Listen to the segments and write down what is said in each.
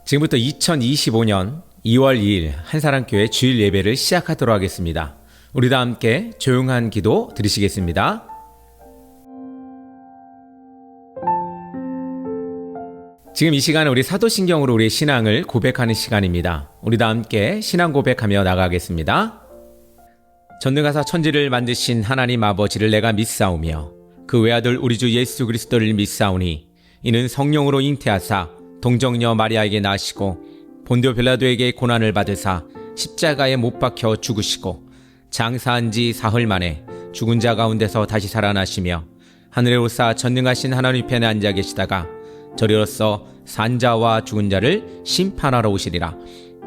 지금부터 2025년 2월 2일 한사랑교회 주일 예배를 시작하도록 하겠습니다. 우리 다 함께 조용한 기도 드리시겠습니다. 지금 이 시간은 우리 사도신경으로 우리의 신앙을 고백하는 시간입니다. 우리 다 함께 신앙 고백하며 나가겠습니다. 전능하사 천지를 만드신 하나님 아버지를 내가 믿사오며 그 외아들 우리 주 예수 그리스도를 믿사오니 이는 성령으로 잉태하사 동정녀 마리아에게 나시고 본디오 빌라도에게 고난을 받으사 십자가에 못 박혀 죽으시고 장사한 지 사흘 만에 죽은 자 가운데서 다시 살아나시며 하늘에 오사 전능하신 하나님 편에 앉아 계시다가 저리로서 산자와 죽은 자를 심판하러 오시리라.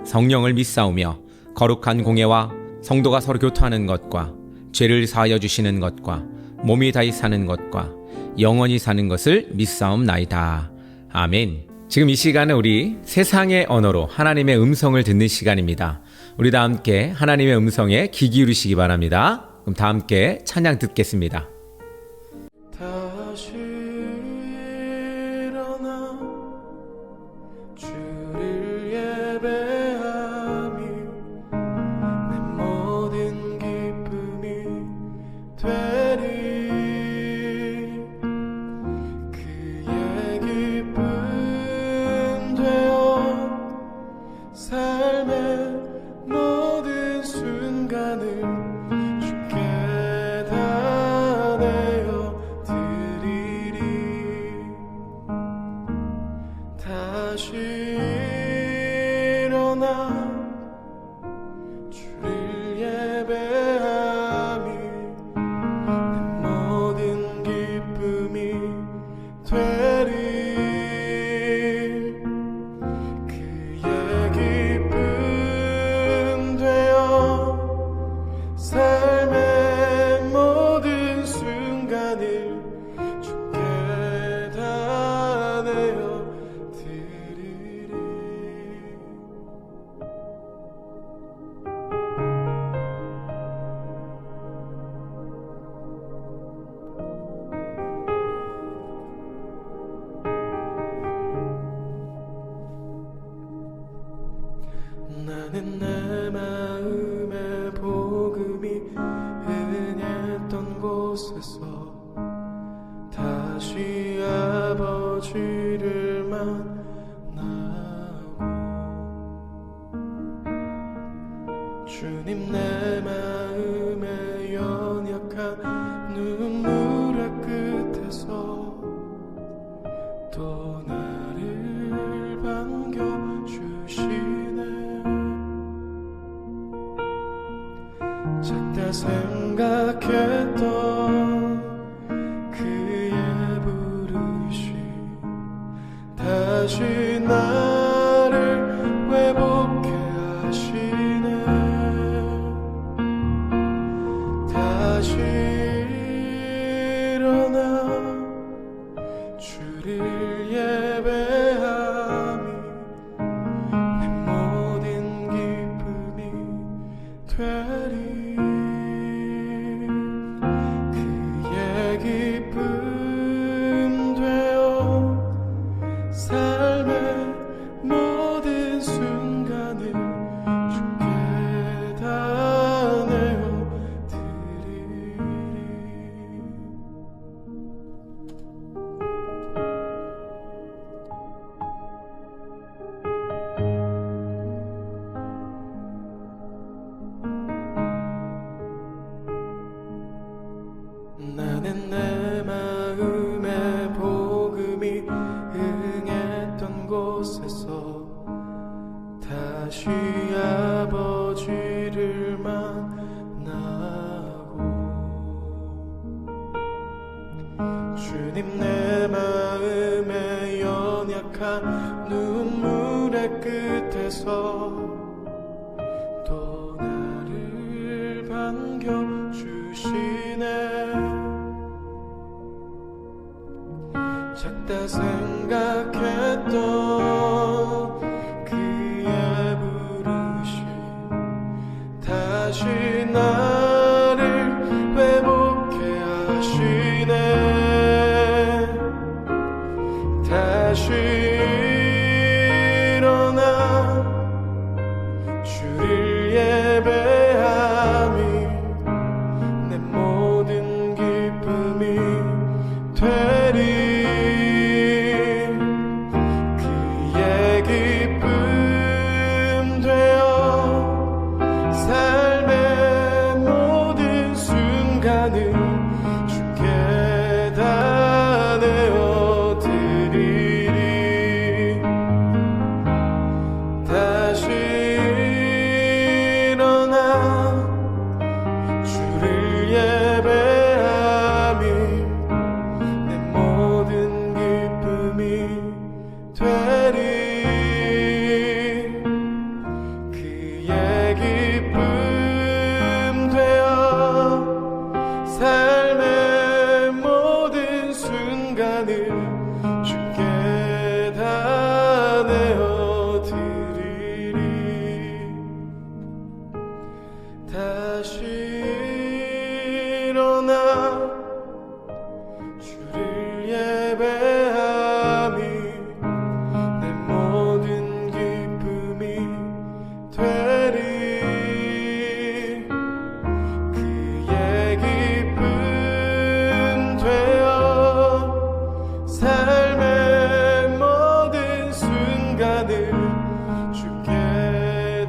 성령을 믿사오며 거룩한 공예와 성도가 서로 교토하는 것과 죄를 사하여 주시는 것과 몸이 다시 사는 것과 영원히 사는 것을 믿사옵나이다. 아멘. 지금 이 시간은 우리 세상의 언어로 하나님의 음성을 듣는 시간입니다. 우리 다 함께 하나님의 음성에 귀 기울이시기 바랍니다. 그럼 다 함께 찬양 듣겠습니다. 다시 일어나 주를 예배하며 내 모든 기쁨이 되리. 그의 기쁨 되어 삶의 모든 순간을 주께 다 내어 드리리. 다시 일어나 주를 예배하며 내 모든 기쁨이 되리. 그의 기쁨 되어 삶의 모든 순간을 주께 다 내어 드리리. 나는 내 마음의 복음이 흥했던 곳에서 다시 아버지를 만나고 주님 내 마음의 연약한 눈물의 끝에서 또 나를 반겨주시네. 작다 생각했던 그의 부르심 다시 나를 회복해 하시네. 다시 일어나 주를 예배하며 내 모든 기쁨이 되리. 그의 기쁨 되어 삶의 모든 순간을 주께 다 내어 드리리. 나는 내 마음의 복음이 흥했던 곳에서 다시 아버지를 만나고 주님 내 마음의 연약한 눈물의 끝에서 또 나를 반겨주시네. 작다 생각했던 그의 부르심 다시 나를 회복해 하시네. 다시 일어나 주를 예배함이 내 모든 기쁨이 되리. 그의 기쁨 되어 삶의 모든 순간을 주께 다 내어 드리리. 다시 일어나 주를 예배함이 내 모든 기쁨이 되리. 그의 기쁨 되어 삶의 모든 순간을 주께 다 내어 드리리. 다시 일어나 주를 예배함이 내 모든 기쁨이 되리. 그의 기쁨 되어 삶의 모든 순간을 주께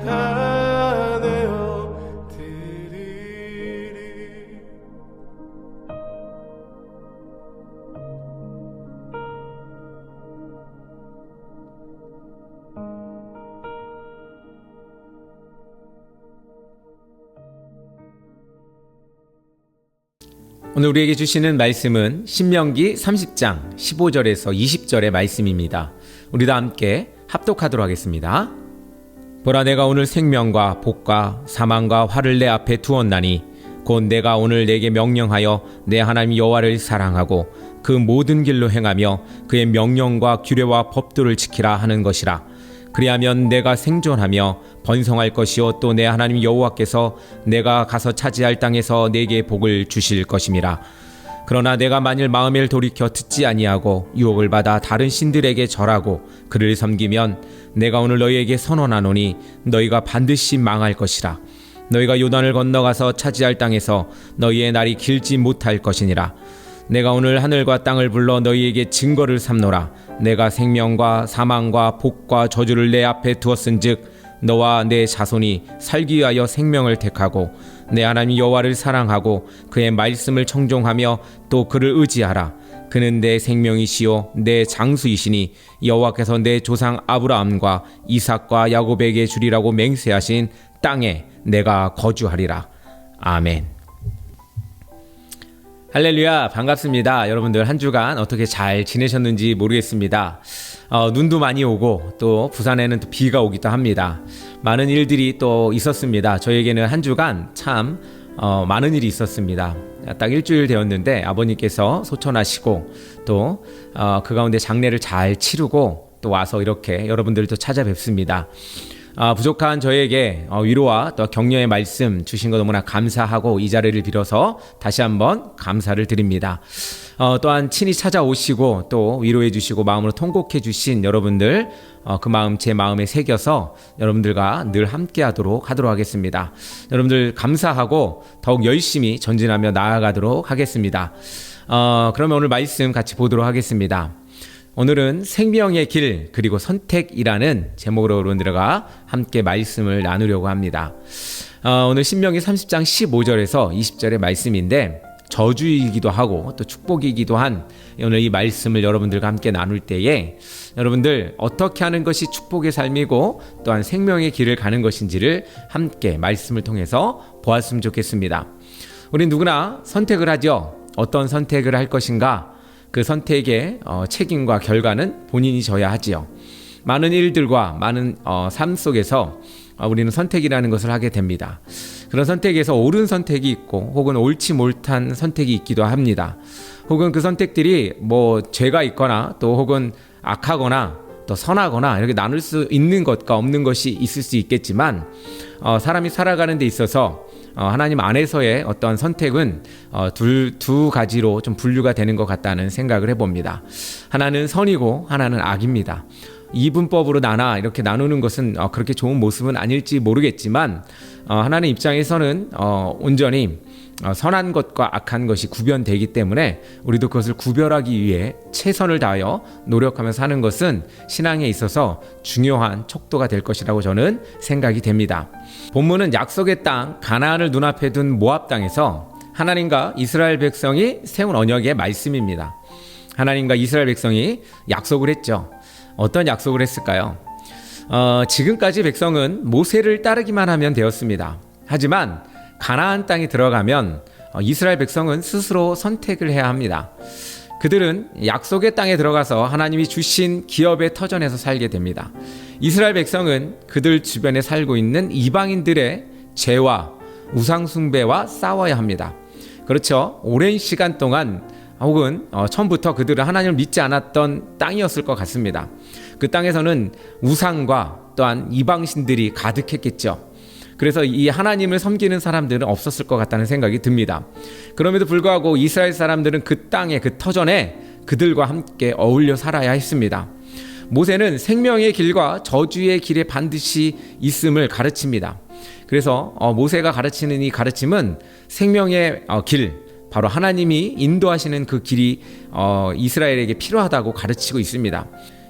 다 내어 드리리. 오늘 우리에게 주시는 말씀은 신명기 30장 15절에서 20절의 말씀입니다. 우리 다 함께 합독하도록 하겠습니다. 보라, 내가 오늘 생명과 복과 사망과 화를 내 앞에 두었나니 곧 내가 오늘 내게 명령하여 내 하나님 여호와를 사랑하고 그 모든 길로 행하며 그의 명령과 규례와 법도를 지키라 하는 것이라. 그리하면 내가 생존하며 번성할 것이요 또 내 하나님 여호와께서 내가 가서 차지할 땅에서 내게 복을 주실 것임이라. 그러나 내가 만일 마음을 돌이켜 듣지 아니하고 유혹을 받아 다른 신들에게 절하고 그를 섬기면 내가 오늘 너희에게 선언하노니 너희가 반드시 망할 것이라. 너희가 요단을 건너가서 차지할 땅에서 너희의 날이 길지 못할 것이니라. 내가 오늘 하늘과 땅을 불러 너희에게 증거를 삼노라. 내가 생명과 사망과 복과 저주를 내 앞에 두었은즉 너와 내 자손이 살기 위하여 생명을 택하고 내 하나님 여호와를 사랑하고 그의 말씀을 청종하며 또 그를 의지하라. 그는 내 생명이시요 내 장수이시니 여호와께서 내 조상 아브라함과 이삭과 야곱에게 주리라고 맹세하신 땅에 내가 거주하리라. 아멘. 할렐루야, 반갑습니다. 여러분들 한 주간 어떻게 잘 지내셨는지 모르겠습니다. 눈도 많이 오고 또 부산에는 또 비가 오기도 합니다. 많은 일들이 또 있었습니다. 저에게는 한 주간 참 많은 일이 있었습니다. 딱 일주일 되었는데 아버님께서 소천하시고 또 그 가운데 장례를 잘 치르고 또 와서 이렇게 여러분들도 찾아뵙습니다. 부족한 저에게 위로와 또 격려의 말씀 주신 것 너무나 감사하고 이 자리를 빌어서 다시 한번 감사를 드립니다. 또한 친히 찾아오시고 또 위로해 주시고 마음으로 통곡해 주신 여러분들 그 마음 제 마음에 새겨서 여러분들과 늘 함께 하도록 하겠습니다. 여러분들 감사하고 더욱 열심히 전진하며 나아가도록 하겠습니다. 그러면 오늘 말씀 같이 보도록 하겠습니다. 오늘은 생명의 길 그리고 선택이라는 제목으로 여러분들과 함께 말씀을 나누려고 합니다. 오늘 신명기 30장 15절에서 20절의 말씀인데 저주이기도 하고 또 축복이기도 한 오늘 이 말씀을 여러분들과 함께 나눌 때에 여러분들 어떻게 하는 것이 축복의 삶이고 또한 생명의 길을 가는 것인지를 함께 말씀을 통해서 보았으면 좋겠습니다. 우리 누구나 선택을 하죠. 어떤 선택을 할 것인가? 그 선택의 책임과 결과는 본인이 져야 하지요. 많은 일들과 많은 삶 속에서 우리는 선택이라는 것을 하게 됩니다. 그런 선택에서 옳은 선택이 있고 혹은 옳지 못한 선택이 있기도 합니다. 혹은 그 선택들이 뭐 죄가 있거나 또 혹은 악하거나 또 선하거나 이렇게 나눌 수 있는 것과 없는 것이 있을 수 있겠지만 사람이 살아가는 데 있어서 하나님 안에서의 어떤 선택은 두 가지로 좀 분류가 되는 것 같다는 생각을 해봅니다. 하나는 선이고 하나는 악입니다. 이분법으로 이렇게 나누는 것은 그렇게 좋은 모습은 아닐지 모르겠지만 하나님 입장에서는 온전히 선한 것과 악한 것이 구별되기 때문에 우리도 그것을 구별하기 위해 최선을 다하여 노력하며 사는 것은 신앙에 있어서 중요한 척도가 될 것이라고 저는 생각이 됩니다. 본문은 약속의 땅 가나안을 눈앞에 둔 모압 땅에서 하나님과 이스라엘 백성이 세운 언약의 말씀입니다. 하나님과 이스라엘 백성이 약속을 했죠. 어떤 약속을 했을까요? 지금까지 백성은 모세를 따르기만 하면 되었습니다. 하지만 가나안 땅에 들어가면 이스라엘 백성은 스스로 선택을 해야 합니다. 그들은 약속의 땅에 들어가서 하나님이 주신 기업의 터전에서 살게 됩니다. 이스라엘 백성은 그들 주변에 살고 있는 이방인들의 죄와 우상 숭배와 싸워야 합니다. 그렇죠. 오랜 시간 동안 혹은 처음부터 그들은 하나님을 믿지 않았던 땅이었을 것 같습니다. 그 땅에서는 우상과 또한 이방신들이 가득했겠죠. 그래서 이 하나님을 섬기는 사람들은 없었을 것 같다는 생각이 듭니다. 그럼에도 불구하고 이스라엘 사람들은 그 땅에 그 터전에 그들과 함께 어울려 살아야 했습니다. 모세는 생명의 길과 저주의 길에 반드시 있음을 가르칩니다. 그래서 모세가 가르치는 이 가르침은 생명의 길, 바로 하나님이 인도하시는 그 길이 이스라엘에게 필요하다고 가르치고 있습니다.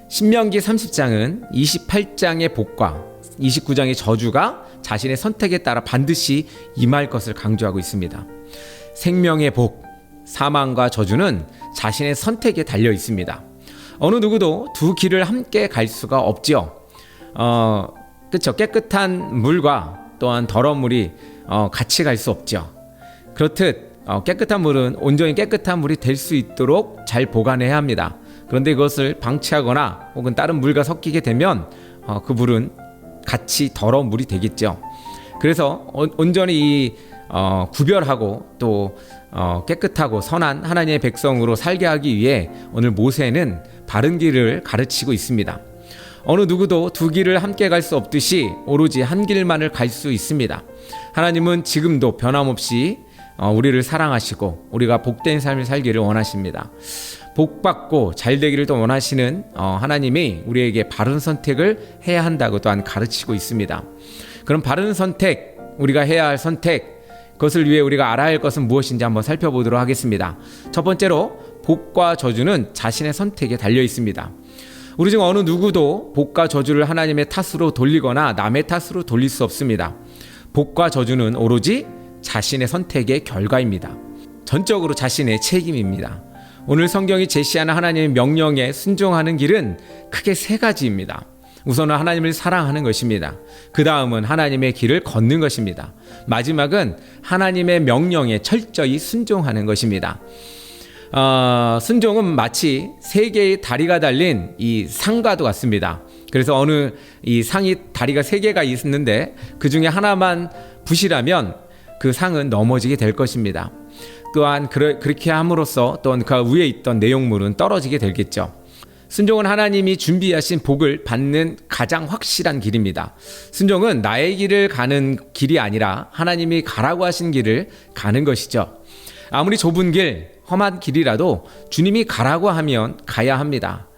신명기 30장은 28장의 복과 29장의 저주가 자신의 선택에 따라 반드시 임할 것을 강조하고 있습니다. 생명의 복, 사망과 저주는 자신의 선택에 달려 있습니다. 어느 누구도 두 길을 함께 갈 수가 없죠. 그렇죠. 깨끗한 물과 또한 더러운 물이 같이 갈 수 없죠. 그렇듯 깨끗한 물은 온전히 깨끗한 물이 될 수 있도록 잘 보관해야 합니다. 그런데 그것을 방치하거나 혹은 다른 물과 섞이게 되면 그 물은 같이 더러운 물이 되겠죠. 그래서 온전히 구별하고 또 깨끗하고 선한 하나님의 백성으로 살게 하기 위해 오늘 모세는 바른 길을 가르치고 있습니다. 어느 누구도 두 길을 함께 갈 수 없듯이 오로지 한 길만을 갈 수 있습니다. 하나님은 지금도 변함없이 우리를 사랑하시고 우리가 복된 삶을 살기를 원하십니다. 복받고 잘되기를 또 원하시는 하나님이 우리에게 바른 선택을 해야 한다고 또한 가르치고 있습니다. 그럼 바른 선택, 우리가 해야 할 선택, 그것을 위해 우리가 알아야 할 것은 무엇인지 한번 살펴보도록 하겠습니다. 첫 번째로 복과 저주는 자신의 선택에 달려 있습니다. 우리 중 어느 누구도 복과 저주를 하나님의 탓으로 돌리거나 남의 탓으로 돌릴 수 없습니다. 복과 저주는 오로지 자신의 선택의 결과입니다. 전적으로 자신의 책임입니다. 오늘 성경이 제시하는 하나님의 명령에 순종하는 길은 크게 세 가지입니다. 우선은 하나님을 사랑하는 것입니다. 그 다음은 하나님의 길을 걷는 것입니다. 마지막은 하나님의 명령에 철저히 순종하는 것입니다. 순종은 마치 세 개의 다리가 달린 이 상과도 같습니다. 그래서 어느 이 상이 다리가 세 개가 있는데 그 중에 하나만 부실하면 그 상은 넘어지게 될 것입니다. 또한 그렇게 함으로써 또한 그 위에 있던 내용물은 떨어지게 되겠죠. 순종은 하나님이 준비하신 복을 받는 가장 확실한 길입니다. 순종은 나의 길을 가는 길이 아니라 하나님이 가라고 하신 길을 가는 것이죠. 아무리 좁은 길, 험한 길이라도 주님이 가라고 하면 가야 합니다.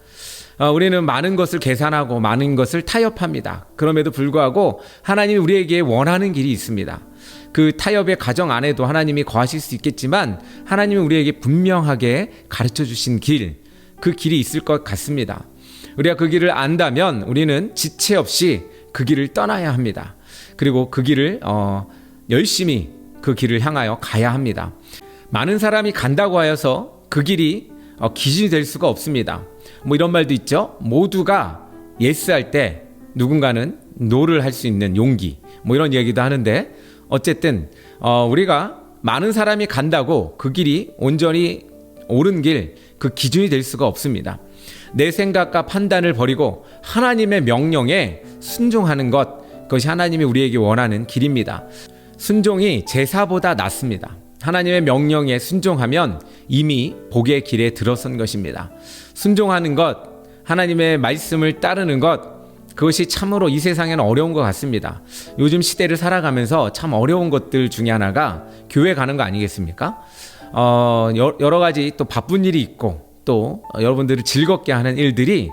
우리는 많은 것을 계산하고 많은 것을 타협합니다. 그럼에도 불구하고 하나님이 우리에게 원하는 길이 있습니다. 그 타협의 과정 안에도 하나님이 거하실 수 있겠지만 하나님이 우리에게 분명하게 가르쳐 주신 길, 그 길이 있을 것 같습니다. 우리가 그 길을 안다면 우리는 지체 없이 그 길을 떠나야 합니다. 그리고 그 길을 열심히 그 길을 향하여 가야 합니다. 많은 사람이 간다고 하여서 그 길이 기준이 될 수가 없습니다. 이런 말도 있죠. 모두가 예스 할 때 누군가는 노를 할 수 있는 용기, 이런 얘기도 하는데 어쨌든 우리가 많은 사람이 간다고 그 길이 온전히 옳은 길, 그 기준이 될 수가 없습니다. 내 생각과 판단을 버리고 하나님의 명령에 순종하는 것, 그것이 하나님이 우리에게 원하는 길입니다. 순종이 제사보다 낫습니다. 하나님의 명령에 순종하면 이미 복의 길에 들어선 것입니다. 순종하는 것, 하나님의 말씀을 따르는 것, 그것이 참으로 이 세상에는 어려운 것 같습니다. 요즘 시대를 살아가면서 참 어려운 것들 중에 하나가 교회 가는 거 아니겠습니까? 여러 가지 또 바쁜 일이 있고 또 여러분들을 즐겁게 하는 일들이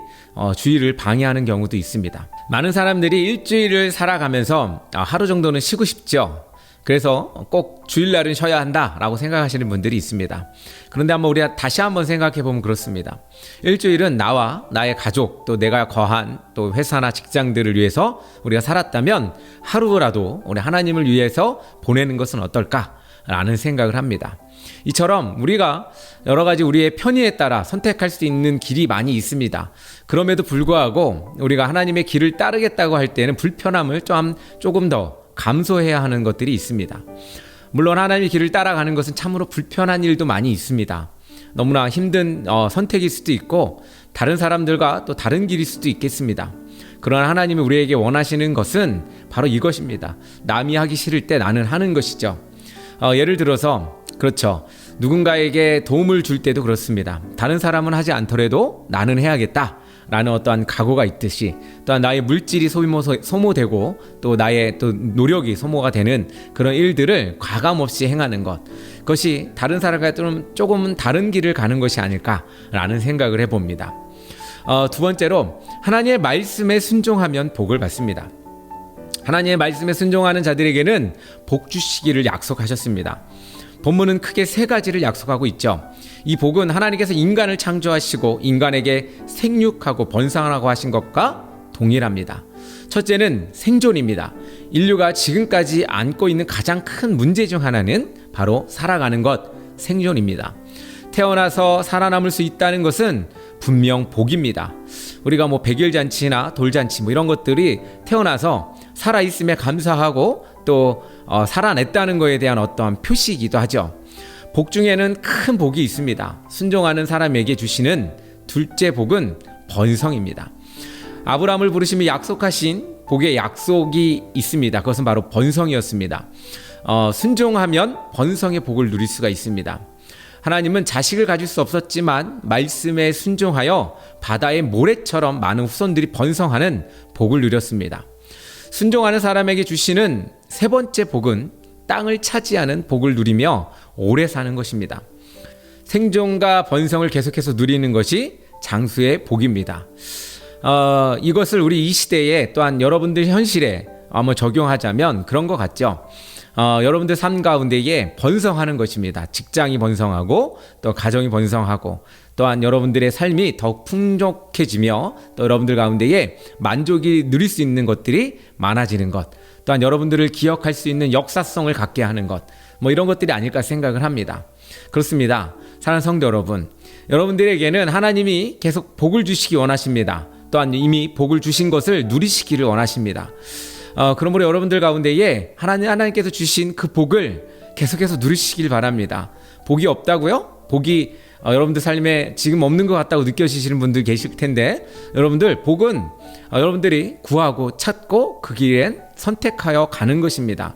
주의를 방해하는 경우도 있습니다. 많은 사람들이 일주일을 살아가면서 하루 정도는 쉬고 싶죠. 그래서 꼭 주일날은 쉬어야 한다라고 생각하시는 분들이 있습니다. 그런데 우리가 다시 한번 생각해 보면 그렇습니다. 일주일은 나와 나의 가족 또 내가 거한 또 회사나 직장들을 위해서 우리가 살았다면 하루라도 우리 하나님을 위해서 보내는 것은 어떨까라는 생각을 합니다. 이처럼 우리가 여러 가지 우리의 편의에 따라 선택할 수 있는 길이 많이 있습니다. 그럼에도 불구하고 우리가 하나님의 길을 따르겠다고 할 때는 불편함을 조금 더 감소해야 하는 것들이 있습니다. 물론 하나님의 길을 따라가는 것은 참으로 불편한 일도 많이 있습니다. 너무나 힘든 선택일 수도 있고 다른 사람들과 또 다른 길일 수도 있겠습니다. 그러나 하나님이 우리에게 원하시는 것은 바로 이것입니다. 남이 하기 싫을 때 나는 하는 것이죠. 예를 들어서 그렇죠. 누군가에게 도움을 줄 때도 그렇습니다. 다른 사람은 하지 않더라도 나는 해야겠다 라는 어떠한 각오가 있듯이 또한 나의 물질이 소모되고 또 나의 또 노력이 소모가 되는 그런 일들을 과감없이 행하는 것, 그것이 다른 사람과 조금은 다른 길을 가는 것이 아닐까라는 생각을 해봅니다. 두 번째로 하나님의 말씀에 순종하면 복을 받습니다. 하나님의 말씀에 순종하는 자들에게는 복 주시기를 약속하셨습니다. 본문은 크게 세 가지를 약속하고 있죠. 이 복은 하나님께서 인간을 창조하시고 인간에게 생육하고 번성하라고 하신 것과 동일합니다. 첫째는 생존입니다. 인류가 지금까지 안고 있는 가장 큰 문제 중 하나는 바로 살아가는 것, 생존입니다. 태어나서 살아남을 수 있다는 것은 분명 복입니다. 우리가 백일잔치나 돌잔치 이런 것들이 태어나서 살아있음에 감사하고 또 살아냈다는 것에 대한 어떠한 표시이기도 하죠. 복 중에는 큰 복이 있습니다. 순종하는 사람에게 주시는 둘째 복은 번성입니다. 아브라함을 부르시며 약속하신 복의 약속이 있습니다. 그것은 바로 번성이었습니다. 순종하면 번성의 복을 누릴 수가 있습니다. 하나님은 자식을 가질 수 없었지만 말씀에 순종하여 바다의 모래처럼 많은 후손들이 번성하는 복을 누렸습니다. 순종하는 사람에게 주시는 세 번째 복은 땅을 차지하는 복을 누리며 오래 사는 것입니다. 생존과 번성을 계속해서 누리는 것이 장수의 복입니다. 이것을 우리 이 시대에 또한 여러분들 현실에 적용하자면 그런 것 같죠. 여러분들 삶 가운데에 번성하는 것입니다. 직장이 번성하고 또 가정이 번성하고 또한 여러분들의 삶이 더욱 풍족해지며 또 여러분들 가운데에 만족이 누릴 수 있는 것들이 많아지는 것, 또한 여러분들을 기억할 수 있는 역사성을 갖게 하는 것, 이런 것들이 아닐까 생각을 합니다. 그렇습니다. 사랑하는 성도 여러분, 여러분들에게는 하나님이 계속 복을 주시기 원하십니다. 또한 이미 복을 주신 것을 누리시기를 원하십니다. 그러므로 여러분들 가운데에 하나님께서 주신 그 복을 계속해서 누리시길 바랍니다. 복이 없다고요? 복이 여러분들 삶에 지금 없는 것 같다고 느껴지시는 분들 계실 텐데, 여러분들 복은 여러분들이 구하고 찾고 그 길엔 선택하여 가는 것입니다.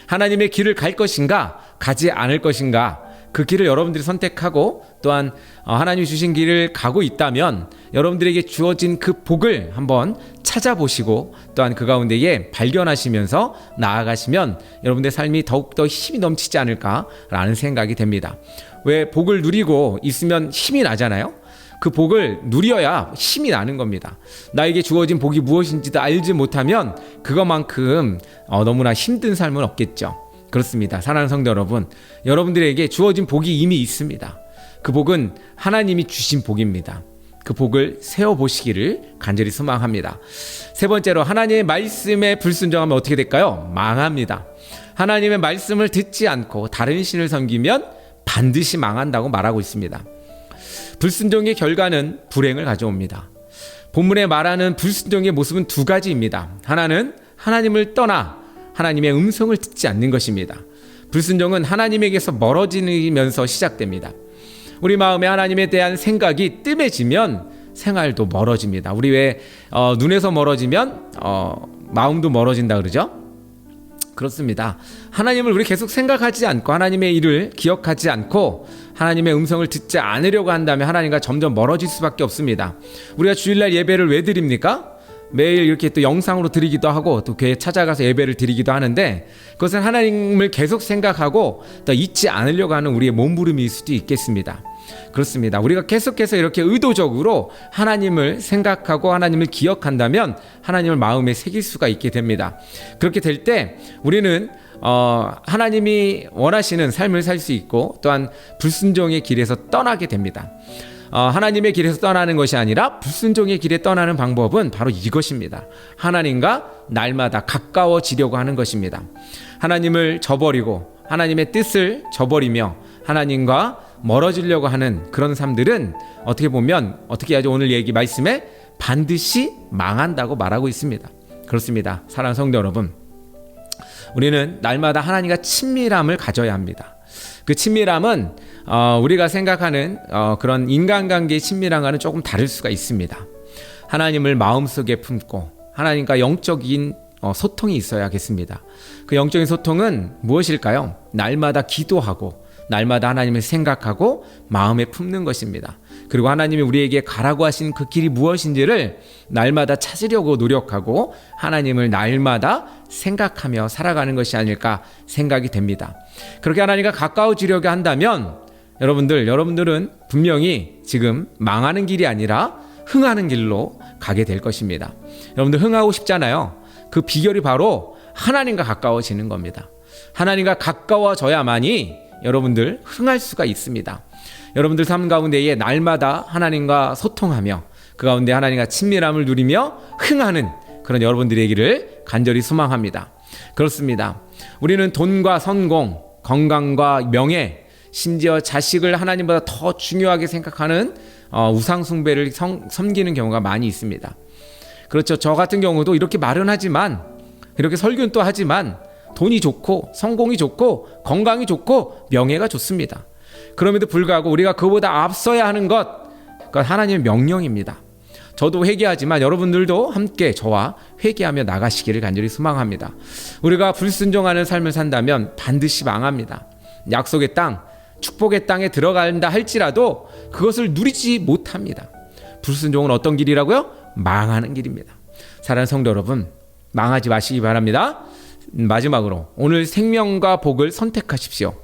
하나님의 길을 갈 것인가 가지 않을 것인가, 그 길을 여러분들이 선택하고 또한 하나님이 주신 길을 가고 있다면 여러분들에게 주어진 그 복을 한번 찾아보시고 또한 그 가운데에 발견하시면서 나아가시면 여러분들의 삶이 더욱더 힘이 넘치지 않을까라는 생각이 됩니다. 왜 복을 누리고 있으면 힘이 나잖아요. 그 복을 누려야 힘이 나는 겁니다. 나에게 주어진 복이 무엇인지도 알지 못하면 그것만큼 너무나 힘든 삶은 없겠죠. 그렇습니다. 사랑하는 성도 여러분, 여러분들에게 주어진 복이 이미 있습니다. 그 복은 하나님이 주신 복입니다. 그 복을 세워보시기를 간절히 소망합니다. 세 번째로, 하나님의 말씀에 불순종하면 어떻게 될까요? 망합니다. 하나님의 말씀을 듣지 않고 다른 신을 섬기면 반드시 망한다고 말하고 있습니다. 불순종의 결과는 불행을 가져옵니다. 본문에 말하는 불순종의 모습은 두 가지입니다. 하나는 하나님을 떠나 하나님의 음성을 듣지 않는 것입니다. 불순종은 하나님에게서 멀어지면서 시작됩니다. 우리 마음에 하나님에 대한 생각이 뜸해지면 생활도 멀어집니다. 우리 왜 눈에서 멀어지면 마음도 멀어진다 그러죠? 그렇습니다. 하나님을 우리 계속 생각하지 않고 하나님의 일을 기억하지 않고 하나님의 음성을 듣지 않으려고 한다면 하나님과 점점 멀어질 수밖에 없습니다. 우리가 주일날 예배를 왜 드립니까? 매일 이렇게 또 영상으로 드리기도 하고 또 교회에 찾아가서 예배를 드리기도 하는데 그것은 하나님을 계속 생각하고 또 잊지 않으려고 하는 우리의 몸부림일 수도 있겠습니다. 그렇습니다. 우리가 계속해서 이렇게 의도적으로 하나님을 생각하고 하나님을 기억한다면 하나님을 마음에 새길 수가 있게 됩니다. 그렇게 될 때 우리는 하나님이 원하시는 삶을 살 수 있고 또한 불순종의 길에서 떠나게 됩니다. 하나님의 길에서 떠나는 것이 아니라 불순종의 길에 떠나는 방법은 바로 이것입니다. 하나님과 날마다 가까워지려고 하는 것입니다. 하나님을 저버리고 하나님의 뜻을 저버리며 하나님과 멀어지려고 하는 그런 삶들은 어떻게 보면 어떻게 하죠? 오늘 얘기 말씀에 반드시 망한다고 말하고 있습니다. 그렇습니다. 사랑하는 성도 여러분, 우리는 날마다 하나님과 친밀함을 가져야 합니다. 그 친밀함은 우리가 생각하는 그런 인간관계의 친밀함과는 조금 다를 수가 있습니다. 하나님을 마음속에 품고 하나님과 영적인 소통이 있어야겠습니다. 그 영적인 소통은 무엇일까요? 날마다 기도하고 날마다 하나님을 생각하고 마음에 품는 것입니다. 그리고 하나님이 우리에게 가라고 하신 그 길이 무엇인지를 날마다 찾으려고 노력하고 하나님을 날마다 생각하며 살아가는 것이 아닐까 생각이 됩니다. 그렇게 하나님과 가까워지려고 한다면 여러분들은 분명히 지금 망하는 길이 아니라 흥하는 길로 가게 될 것입니다. 여러분들 흥하고 싶잖아요. 그 비결이 바로 하나님과 가까워지는 겁니다. 하나님과 가까워져야만이 여러분들 흥할 수가 있습니다. 여러분들 삶 가운데에 날마다 하나님과 소통하며 그 가운데 하나님과 친밀함을 누리며 흥하는 그런 여러분들이기를 간절히 소망합니다. 그렇습니다. 우리는 돈과 성공, 건강과 명예, 심지어 자식을 하나님보다 더 중요하게 생각하는 우상 숭배를 섬기는 경우가 많이 있습니다. 그렇죠. 저 같은 경우도 이렇게 말은 하지만 이렇게 설교는 또 하지만 돈이 좋고 성공이 좋고 건강이 좋고 명예가 좋습니다. 그럼에도 불구하고 우리가 그보다 앞서야 하는 것, 그건 하나님의 명령입니다. 저도 회개하지만 여러분들도 함께 저와 회개하며 나가시기를 간절히 소망합니다. 우리가 불순종하는 삶을 산다면 반드시 망합니다. 약속의 땅, 축복의 땅에 들어간다 할지라도 그것을 누리지 못합니다. 불순종은 어떤 길이라고요? 망하는 길입니다. 사랑하는 성도 여러분, 망하지 마시기 바랍니다. 마지막으로 오늘 생명과 복을 선택하십시오.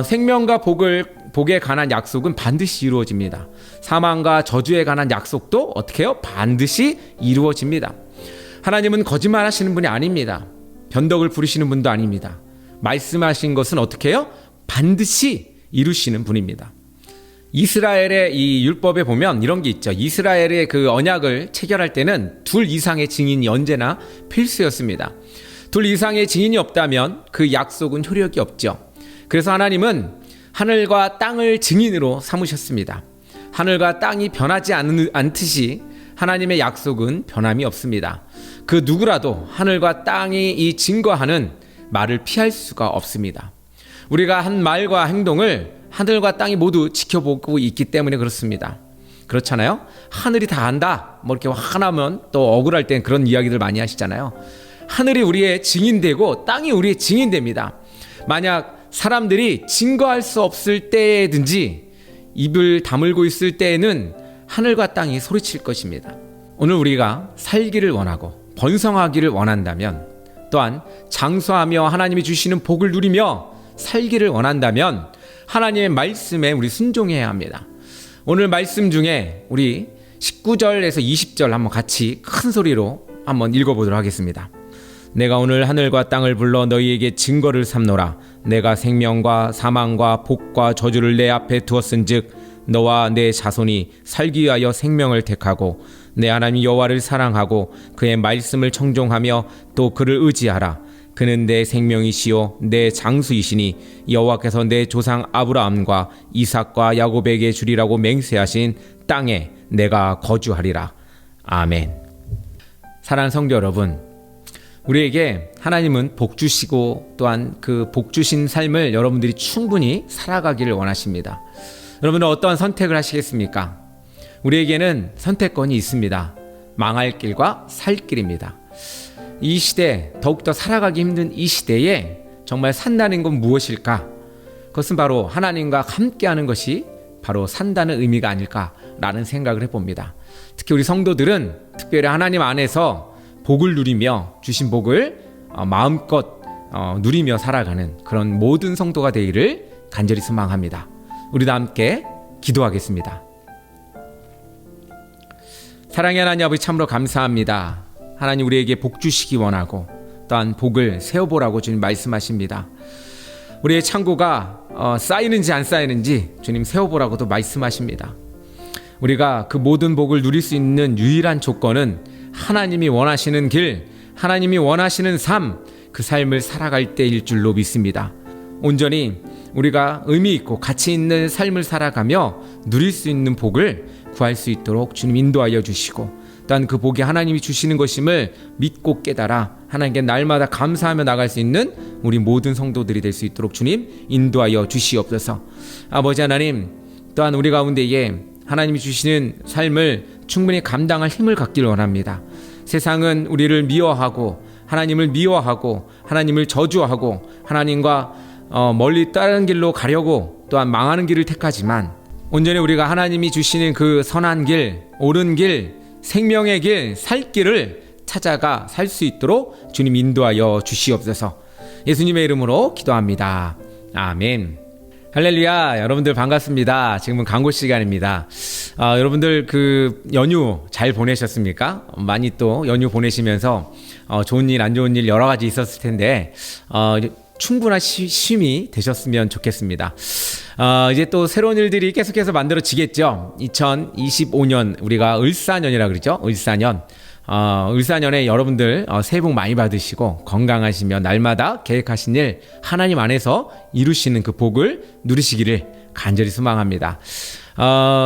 생명과 복에 관한 약속은 반드시 이루어집니다. 사망과 저주에 관한 약속도 어떻게 해요? 반드시 이루어집니다. 하나님은 거짓말하시는 분이 아닙니다. 변덕을 부리시는 분도 아닙니다. 말씀하신 것은 어떻게 해요? 반드시 이루시는 분입니다. 이스라엘의 이 율법에 보면 이런 게 있죠. 이스라엘의 그 언약을 체결할 때는 2 이상의 증인이 언제나 필수였습니다. 2 이상의 증인이 없다면 그 약속은 효력이 없죠. 그래서 하나님은 하늘과 땅을 증인으로 삼으셨습니다. 하늘과 땅이 변하지 않듯이 하나님의 약속은 변함이 없습니다. 그 누구라도 하늘과 땅이 이 증거하는 말을 피할 수가 없습니다. 우리가 한 말과 행동을 하늘과 땅이 모두 지켜보고 있기 때문에 그렇습니다. 그렇잖아요. 하늘이 다 안다 뭐 이렇게 화나면 또 억울할 땐 그런 이야기들 많이 하시잖아요. 하늘이 우리의 증인되고 땅이 우리의 증인됩니다. 만약 사람들이 증거할 수 없을 때든지 입을 다물고 있을 때에는 하늘과 땅이 소리칠 것입니다. 오늘 우리가 살기를 원하고 번성하기를 원한다면, 또한 장수하며 하나님이 주시는 복을 누리며 살기를 원한다면 하나님의 말씀에 우리 순종해야 합니다. 오늘 말씀 중에 우리 19절에서 20절 한번 같이 큰 소리로 한번 읽어보도록 하겠습니다. 내가 오늘 하늘과 땅을 불러 너희에게 증거를 삼노라. 내가 생명과 사망과 복과 저주를 내 앞에 두었은즉 너와 내 자손이 살기 위하여 생명을 택하고 내 하나님 여호와를 사랑하고 그의 말씀을 청종하며 또 그를 의지하라. 그는 내 생명이시요 내 장수이시니 여호와께서 내 조상 아브라함과 이삭과 야곱에게 주리라고 맹세하신 땅에 내가 거주하리라. 아멘. 사랑하는 성도 여러분, 우리에게 하나님은 복 주시고 또한 그 복 주신 삶을 여러분들이 충분히 살아가기를 원하십니다. 여러분은 어떠한 선택을 하시겠습니까? 우리에게는 선택권이 있습니다. 망할 길과 살 길입니다. 이 시대, 더욱더 살아가기 힘든 이 시대에 정말 산다는 건 무엇일까? 그것은 바로 하나님과 함께하는 것이 바로 산다는 의미가 아닐까 라는 생각을 해봅니다. 특히 우리 성도들은 특별히 하나님 안에서 복을 누리며 주신 복을 마음껏 누리며 살아가는 그런 모든 성도가 되기를 간절히 소망합니다. 우리도 함께 기도하겠습니다. 사랑의 하나님 아버지, 참으로 감사합니다. 하나님, 우리에게 복 주시기 원하고 또한 복을 세어보라고 주님 말씀하십니다. 우리의 창고가 쌓이는지 안 쌓이는지 주님 세어보라고도 말씀하십니다. 우리가 그 모든 복을 누릴 수 있는 유일한 조건은 하나님이 원하시는 길, 하나님이 원하시는 삶, 그 삶을 살아갈 때일 줄로 믿습니다. 온전히 우리가 의미 있고 가치 있는 삶을 살아가며 누릴 수 있는 복을 구할 수 있도록 주님 인도하여 주시고, 또한 그 복이 하나님이 주시는 것임을 믿고 깨달아 하나님께 날마다 감사하며 나갈 수 있는 우리 모든 성도들이 될 수 있도록 주님 인도하여 주시옵소서. 아버지 하나님, 또한 우리 가운데에 하나님이 주시는 삶을 충분히 감당할 힘을 갖기를 원합니다. 세상은 우리를 미워하고 하나님을 미워하고 하나님을 저주하고 하나님과 멀리 다른 길로 가려고 또한 망하는 길을 택하지만, 온전히 우리가 하나님이 주시는 그 선한 길, 옳은 길, 생명의 길, 살 길을 찾아가 살 수 있도록 주님 인도하여 주시옵소서. 예수님의 이름으로 기도합니다. 아멘. 할렐루야. 여러분들 반갑습니다. 지금은 광고 시간입니다. 여러분들 그 연휴 잘 보내셨습니까? 많이 또 연휴 보내시면서 좋은 일, 안 좋은 일 여러 가지 있었을 텐데 충분한 쉼이 되셨으면 좋겠습니다. 이제 또 새로운 일들이 계속해서 만들어지겠죠. 2025년 우리가 을사년이라 그러죠. 을사년. 을사년에 여러분들 새해 복 많이 받으시고 건강하시며 날마다 계획하신 일 하나님 안에서 이루시는 그 복을 누리시기를 간절히 소망합니다.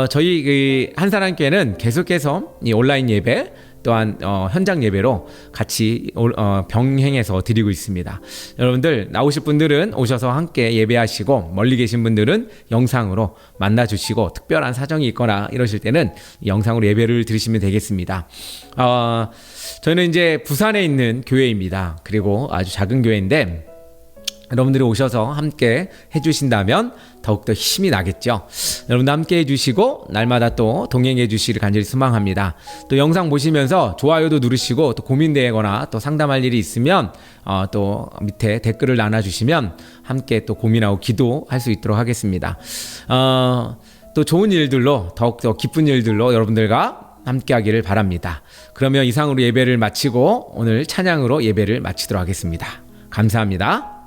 저희 한사람교회는 계속해서 이 온라인 예배 또한 현장 예배로 같이 병행해서 드리고 있습니다. 여러분들 나오실 분들은 오셔서 함께 예배하시고, 멀리 계신 분들은 영상으로 만나주시고, 특별한 사정이 있거나 이러실 때는 영상으로 예배를 드리시면 되겠습니다. 저희는 이제 부산에 있는 교회입니다. 그리고 아주 작은 교회인데 여러분들이 오셔서 함께 해주신다면 더욱더 힘이 나겠죠. 여러분도 함께 해주시고 날마다 또 동행해 주시기를 간절히 소망합니다. 또 영상 보시면서 좋아요도 누르시고, 또 고민되거나 또 상담할 일이 있으면 또 밑에 댓글을 나눠주시면 함께 또 고민하고 기도할 수 있도록 하겠습니다. 또 좋은 일들로, 더욱더 기쁜 일들로 여러분들과 함께 하기를 바랍니다. 그러면 이상으로 예배를 마치고 오늘 찬양으로 예배를 마치도록 하겠습니다. 감사합니다.